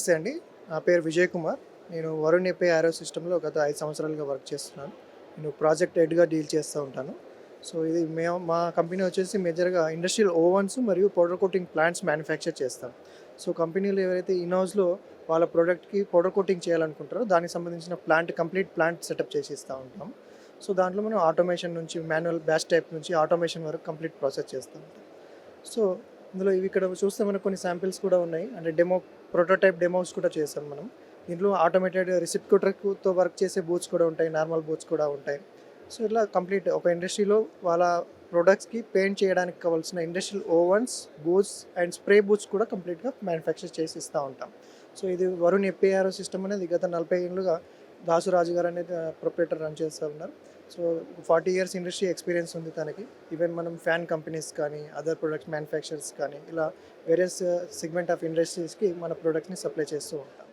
నమస్తే అండి. నా పేరు విజయ్ కుమార్. నేను వరుణ్ ఏపీ ఏరో సిస్టమ్‌లో గత 5 సంవత్సరాలుగా వర్క్ చేస్తున్నాను. నేను ప్రాజెక్ట్ హెడ్‌గా డీల్ చేస్తూ ఉంటాను. సో, ఇది మా కంపెనీ వచ్చేసి మేజర్‌గా ఇండస్ట్రియల్ ఓవెన్స్ మరియు పౌడర్ కోటింగ్ ప్లాంట్స్ మ్యానుఫ్యాక్చర్ చేస్తాం. సో, కంపెనీలో ఎవరైతే ఇన్ హౌస్‌లో వాళ్ళ ప్రొడక్ట్‌కి పౌడర్ కోటింగ్ చేయాలనుకుంటారో దానికి సంబంధించిన కంప్లీట్ ప్లాంట్ సెటప్ చేసి ఇస్తా ఉంటాం. సో, దాంట్లో మనం ఆటోమేషన్ నుంచి మాన్యువల్ బ్యాచ్ టైప్ నుంచి ఆటోమేషన్ వరకు కంప్లీట్ ప్రాసెస్ చేస్తూ ఉంటాం. సో, ఇందులో ఇవి ఇక్కడ చూస్తే మనకు కొన్ని శాంపిల్స్ కూడా ఉన్నాయి. అంటే ప్రోటోటైప్ డెమోస్ కూడా చేసాం మనం. దీంట్లో ఆటోమేటెడ్ రిసిప్ట్‌తో వర్క్ చేసే బూత్స్ కూడా ఉంటాయి. నార్మల్ బూత్స్ కూడా ఉంటాయి. సో, ఇట్లా కంప్లీట్ ఒక ఇండస్ట్రీలో వాళ్ళ ప్రొడక్ట్స్‌కి పెయింట్ చేయడానికి కావాల్సిన industrial ovens, booths and spray booths కూడా కంప్లీట్‌గా మ్యానుఫ్యాక్చర్ చేసి ఇస్తా ఉంటాం. సో, ఇది వరుణ్ ఎఫ్ఏఆర్ఓ సిస్టమ్ అనేది గత 40 ఏళ్లుగా దాసురాజు గారు అనేది ప్రొప్రైటర్ రన్ చేస్తూ ఉన్నారు. సో, 40 ఇయర్స్ ఇండస్ట్రీ ఎక్స్‌పీరియన్స్ ఉంది తనకి. ఈవెన్ మనం ఫ్యాన్ కంపెనీస్ కానీ, అదర్ ప్రొడక్ట్స్ మ్యానుఫ్యాక్చరర్స్ కానీ ఇలా వేరియస్ సెగ్మెంట్ ఆఫ్ ఇండస్ట్రీస్‌కి మన ప్రొడక్ట్స్‌ని సప్లై చేస్తూ ఉంటాం.